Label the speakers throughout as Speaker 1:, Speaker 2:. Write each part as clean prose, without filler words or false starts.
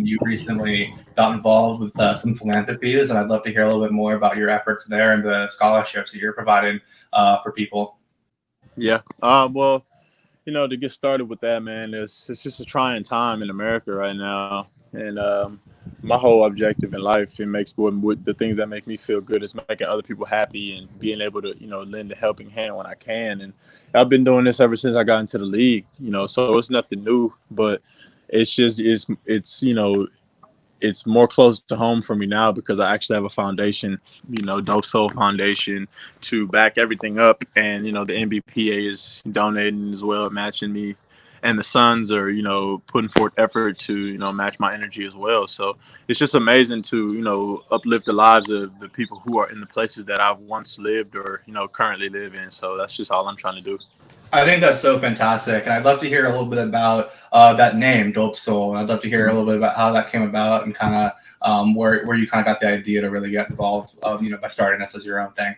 Speaker 1: you recently got involved with some philanthropies, and I'd love to hear a little bit more about your efforts there and the scholarships that you're providing for people.
Speaker 2: Yeah. Well, to get started with that, man, it's just a trying time in America right now, and my whole objective in life, it makes what the things that make me feel good is making other people happy and being able to lend a helping hand when I can. And I've been doing this ever since I got into the league, so it's nothing new, but it's more close to home for me now because I actually have a foundation, Dope Soul Foundation, to back everything up. And, the NBPA is donating as well, matching me. And the Suns are, putting forth effort to, match my energy as well. So it's just amazing to, uplift the lives of the people who are in the places that I've once lived or, currently live in. So that's just all I'm trying to do.
Speaker 1: I think that's so fantastic, and I'd love to hear a little bit about that name, Dope Soul. And I'd love to hear a little bit about how that came about and kind of where you kind of got the idea to really get involved, by starting this as your own thing.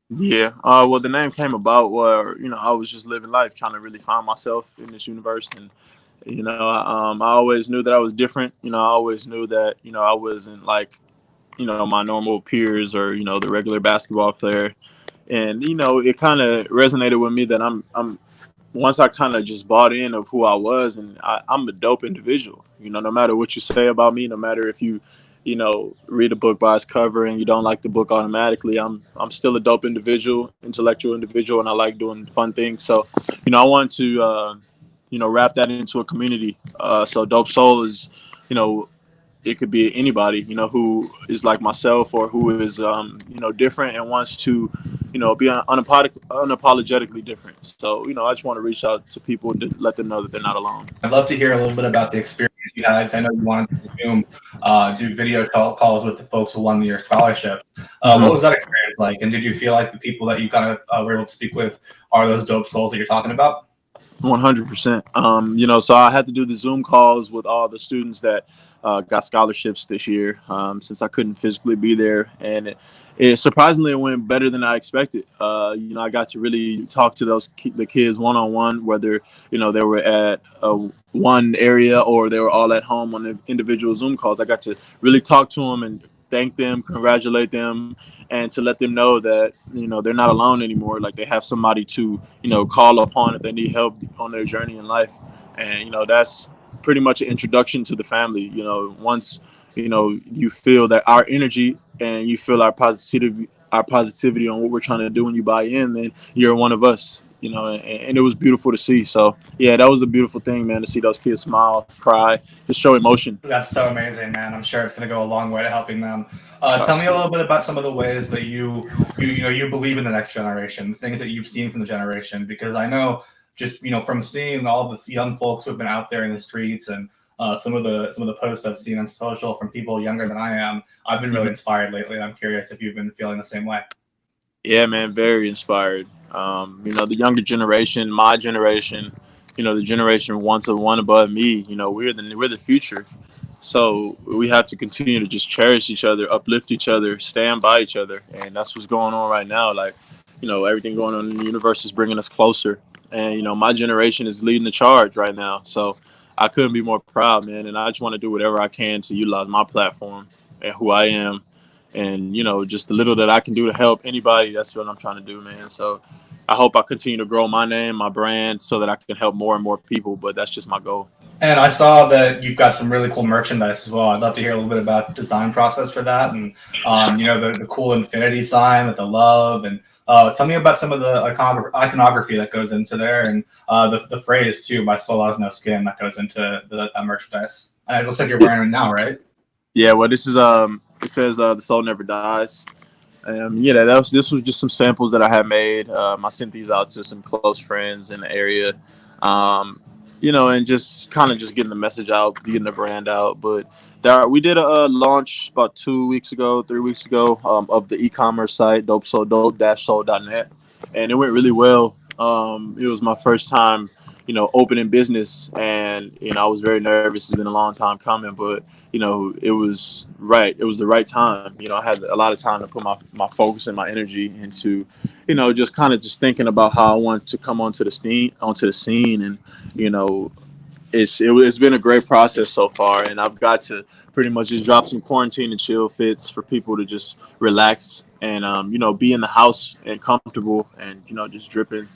Speaker 2: Yeah. Well, the name came about where I was just living life, trying to really find myself in this universe, and I always knew that I was different. I always knew that I wasn't like my normal peers or the regular basketball player, and it kind of resonated with me that I'm once I kind of just bought in of who I was, and I'm a dope individual. No matter what you say about me, no matter if you read a book by its cover and you don't like the book automatically, I'm still a dope individual, intellectual individual, and I like doing fun things. So, I want to wrap that into a community. So Dope Soul is, it could be anybody, who is like myself or who is, different and wants to, be unapologetically different. So, I just want to reach out to people to let them know that they're not alone.
Speaker 1: I'd love to hear a little bit about the experience you had. 'Cause I know you wanted to do video calls with the folks who won your scholarship. What was that experience like? And did you feel like the people that you kind of were able to speak with are those dope souls that you're talking about?
Speaker 2: 100%. So I had to do the Zoom calls with all the students that got scholarships this year, since I couldn't physically be there, and it surprisingly it went better than I expected. I got to really talk to the kids one on one, whether they were at one area or they were all at home on the individual Zoom calls. I got to really talk to them and thank them, congratulate them, and to let them know that they're not alone anymore. Like they have somebody to call upon if they need help on their journey in life, and that's pretty much an introduction to the family. Once you feel that our energy and you feel our positivity on what we're trying to do, when you buy in, then you're one of us. And it was beautiful to see. So yeah, that was a beautiful thing, man, to see those kids smile, cry, just show emotion.
Speaker 1: That's so amazing, man. I'm sure it's going to go a long way to helping them. Tell me a little bit about some of the ways that you believe in the next generation, the things that you've seen from the generation, because I know just from seeing all the young folks who have been out there in the streets and some of the posts I've seen on social from people younger than I am, I've been really inspired lately, and I'm curious if you've been feeling the same way.
Speaker 2: Yeah, man, very inspired. The younger generation, my generation, the generation one above me, we're the future. So we have to continue to just cherish each other, uplift each other, stand by each other. And that's what's going on right now. Like, everything going on in the universe is bringing us closer. And, my generation is leading the charge right now. So I couldn't be more proud, man. And I just want to do whatever I can to utilize my platform and who I am. And, just the little that I can do to help anybody, that's what I'm trying to do, man. So I hope I continue to grow my name, my brand, so that I can help more and more people. But that's just my goal.
Speaker 1: And I saw that you've got some really cool merchandise as well. I'd love to hear a little bit about the design process for that, and the cool infinity sign with the love, and tell me about some of the iconography that goes into there, and the phrase too, "My soul has no skin," that goes into the merchandise. And it looks like you're wearing it now, right?
Speaker 2: Yeah. Well, this is it says the soul never dies. This was just some samples that I had made. I sent these out to some close friends in the area. And just kind of just getting the message out, getting the brand out. But we did a launch about 3 weeks ago, of the e-commerce site, dope-soul.net, and it went really well. It was my first time, opening business, and I was very nervous. It's been a long time coming, but it was right. It was the right time. I had a lot of time to put my focus and my energy into, just thinking about how I want to come onto the scene, and it's been a great process so far, and I've got to pretty much just drop some quarantine and chill fits for people to just relax and be in the house and comfortable and just dripping.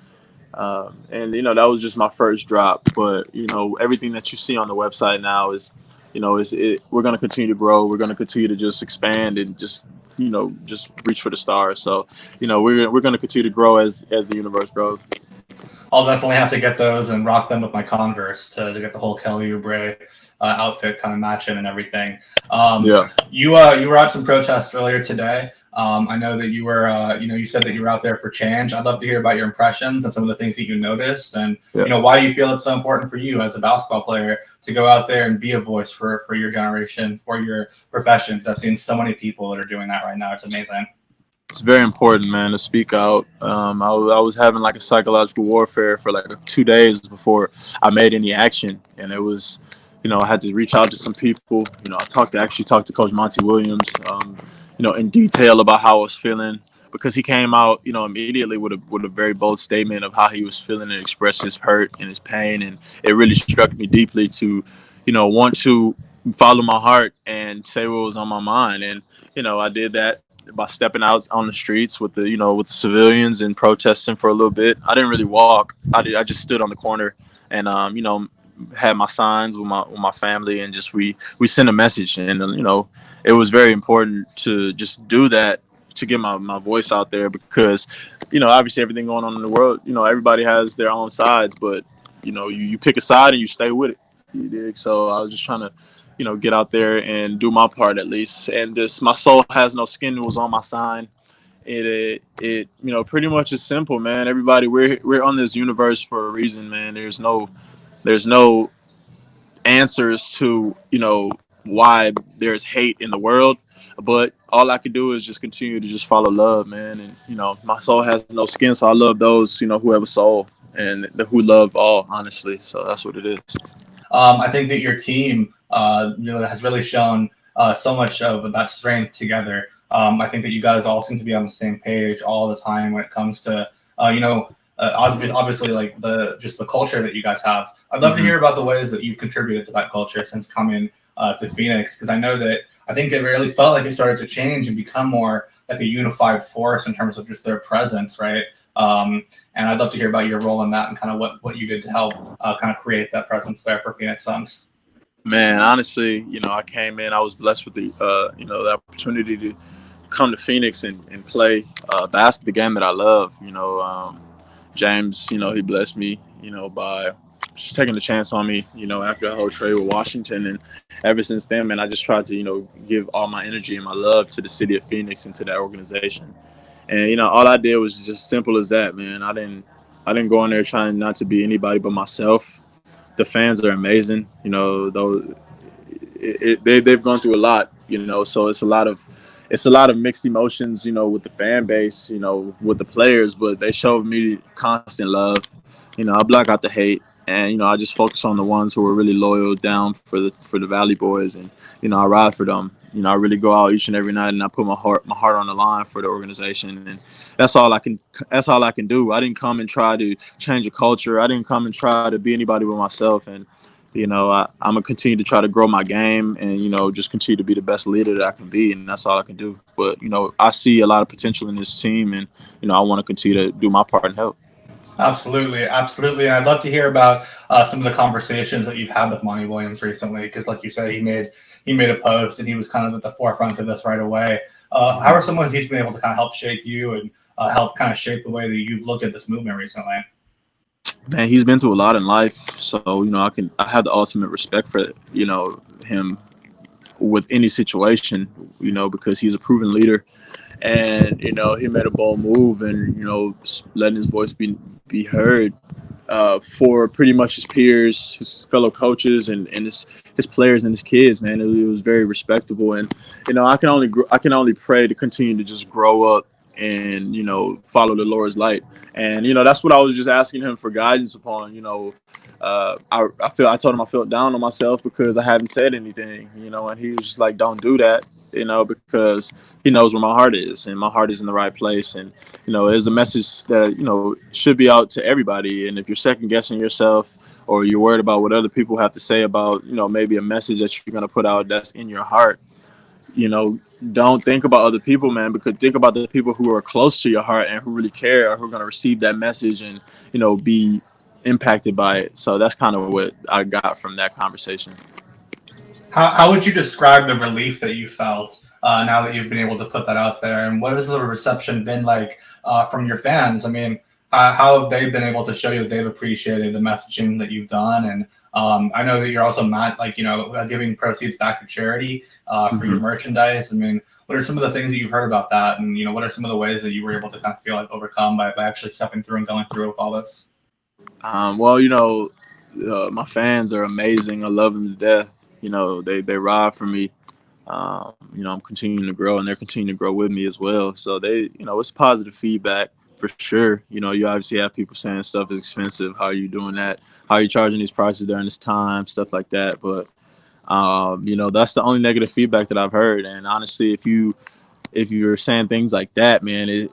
Speaker 2: And that was just my first drop, but everything that you see on the website now is, we're going to continue to grow. We're going to continue to just expand and just just reach for the stars. So we're going to continue to grow as the universe grows.
Speaker 1: I'll definitely have to get those and rock them with my Converse to get the whole Kelly Oubre outfit kind of matching and everything. You were at some protests earlier today. I know that you were, you said that you were out there for change. I'd love to hear about your impressions and some of the things that you noticed, and why you feel it's so important for you as a basketball player to go out there and be a voice for your generation, for your professions. I've seen so many people that are doing that right now. It's amazing.
Speaker 2: It's very important, man, to speak out. I was having like a psychological warfare for like 2 days before I made any action, and it was, I had to reach out to some people. I actually talked to Coach Monty Williams, in detail about how I was feeling, because he came out, immediately with a very bold statement of how he was feeling and expressed his hurt and his pain, and it really struck me deeply to, want to follow my heart and say what was on my mind, and I did that by stepping out on the streets with the civilians and protesting for a little bit. I didn't really walk. I just stood on the corner and had my signs with my family, and just we sent a message, and it was very important to just do that, to get my voice out there, because obviously everything going on in the world, everybody has their own sides, but you pick a side and you stay with it. You dig? So I was just trying to get out there and do my part at least. And this, my soul has no skin, was on my sign. It pretty much is simple, man. Everybody, we're on this universe for a reason, man. There's no answers to why there's hate in the world, but all I can do is just continue to just follow love, man. And my soul has no skin, so I love those who have a soul and who love all, honestly. So that's what it is.
Speaker 1: I think that your team has really shown so much of that strength together. I think that you guys all seem to be on the same page all the time when it comes to obviously like the culture that you guys have. I'd love to hear about the ways that you've contributed to that culture since coming to Phoenix, because I think it really felt like it started to change and become more like a unified force in terms of just their presence, right? And I'd love to hear about your role in that and kind of what you did to help kind of create that presence there for Phoenix Suns.
Speaker 2: Man, honestly, I came in, I was blessed with the opportunity to come to Phoenix and play basketball, the game that I love. James, he blessed me, by just taking a chance on me, after the whole trade with Washington. And ever since then, man, I just tried to, give all my energy and my love to the city of Phoenix and to that organization. And, all I did was just simple as that, man. I didn't go in there trying not to be anybody but myself. The fans are amazing, though they've gone through a lot, so it's a lot of mixed emotions, with the fan base, with the players, but they showed me constant love. I block out the hate, and I just focus on the ones who are really loyal down for the Valley Boys, and I ride for them. I really go out each and every night, and I put my heart on the line for the organization, and that's all I can do. I didn't come and try to change a culture. I didn't come and try to be anybody but myself, and I'm gonna continue to try to grow my game and just continue to be the best leader that I can be, and that's all I can do. But I see a lot of potential in this team, and I want to continue to do my part and help.
Speaker 1: Absolutely. And I'd love to hear about some of the conversations that you've had with Monty Williams recently, because like you said, he made a post and he was kind of at the forefront of this right away. How are some ways he's been able to kind of help shape you and help kind of shape the way that you've looked at this movement recently?
Speaker 2: Man, he's been through a lot in life, so I have the ultimate respect for him with any situation, because he's a proven leader, and he made a bold move and letting his voice be heard for pretty much his peers, his fellow coaches, and his players and his kids. Man, it was very respectable, and I can only pray to continue to just grow up and follow the Lord's light. And that's what I was just asking him for guidance upon. I told him I felt down on myself because I hadn't said anything, and he was just like, "Don't do that." because he knows where my heart is, and my heart is in the right place. And there's a message that should be out to everybody. And if you're second guessing yourself, or you're worried about what other people have to say about maybe a message that you're going to put out that's in your heart, don't think about other people, man, because think about the people who are close to your heart and who really care, or who are going to receive that message and be impacted by it. So that's kind of what I got from that conversation.
Speaker 1: How would you describe the relief that you felt now that you've been able to put that out there? And what has the reception been like from your fans? I mean, how have they been able to show you that they've appreciated the messaging that you've done? And I know that you're also not giving proceeds back to charity for your merchandise. I mean, what are some of the things that you've heard about that? And, what are some of the ways that you were able to kind of feel like overcome by actually stepping through and going through with all this?
Speaker 2: Well, my fans are amazing. I love them to death. They ride for me. I'm continuing to grow, and they're continuing to grow with me as well. So it's positive feedback for sure. You obviously have people saying stuff is expensive. How are you doing that? How are you charging these prices during this time? Stuff like that. But that's the only negative feedback that I've heard. And honestly, if you're saying things like that, man,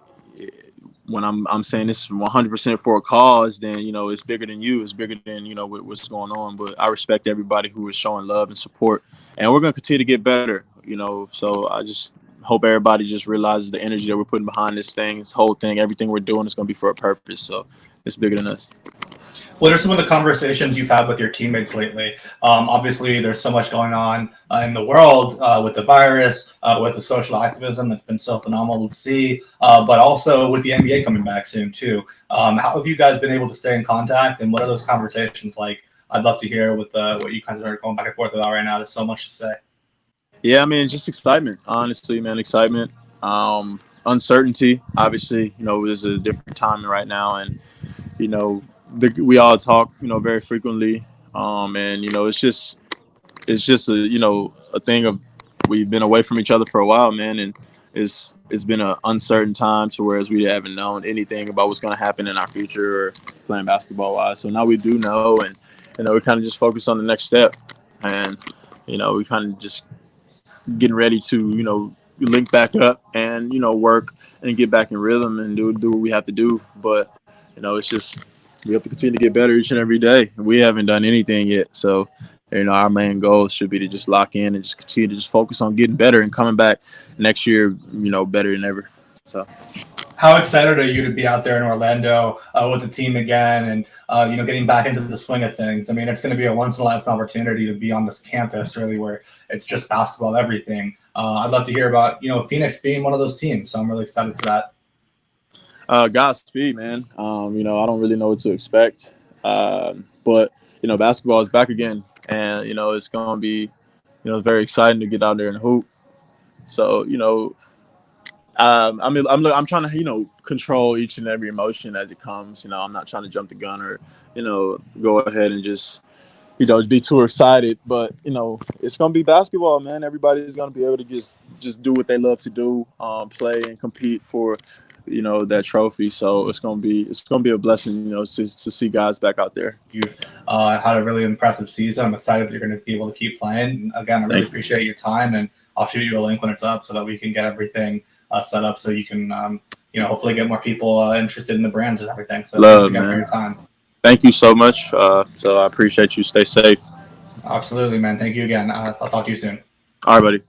Speaker 2: when I'm saying this 100% for a cause, then it's bigger than you. It's bigger than what's going on. But I respect everybody who is showing love and support, and we're gonna continue to get better. So I just hope everybody just realizes the energy that we're putting behind this whole thing. Everything we're doing is gonna be for a purpose. So it's bigger than us.
Speaker 1: What are some of the conversations you've had with your teammates lately? Obviously, there's so much going on in the world with the virus, with the social activism that's been so phenomenal to see, but also with the NBA coming back soon, too. How have you guys been able to stay in contact, and what are those conversations like? I'd love to hear what you guys are going back and forth about right now. There's so much to say.
Speaker 2: Yeah, I mean, just excitement, honestly, man, excitement. Uncertainty, obviously, there's a different time right now, and we all talk, very frequently. And it's just a thing of, we've been away from each other for a while, man, and it's been an uncertain time to whereas we haven't known anything about what's going to happen in our future or playing basketball wise. So now we do know, and we kind of just focus on the next step, and we kind of just getting ready to link back up and work and get back in rhythm and do what we have to do. But it's just, we have to continue to get better each and every day. We haven't done anything yet. So, our main goal should be to just lock in and just continue to just focus on getting better and coming back next year, better than ever. So,
Speaker 1: how excited are you to be out there in Orlando with the team again and, getting back into the swing of things? I mean, it's going to be a once-in-a-lifetime opportunity to be on this campus, really, where it's just basketball, everything. I'd love to hear about, Phoenix being one of those teams. So I'm really excited for that.
Speaker 2: Godspeed, man. I don't really know what to expect. But, basketball is back again. And, it's going to be, very exciting to get out there and hoop. So, I'm trying to, control each and every emotion as it comes. I'm not trying to jump the gun or, go ahead and just, be too excited. But, it's going to be basketball, man. Everybody's going to be able to just do what they love to do, play and compete for, that trophy. So it's gonna be a blessing, to see guys back out there.
Speaker 1: You've had a really impressive season. I'm excited that you're going to be able to keep playing. Again, I really appreciate your time, and I'll shoot you a link when it's up so that we can get everything set up so you can, hopefully get more people interested in the brand and everything. So thanks again for your time.
Speaker 2: Thank you so much. So I appreciate you. Stay safe.
Speaker 1: Absolutely, man. Thank you again. I'll talk to you soon.
Speaker 2: All right, buddy.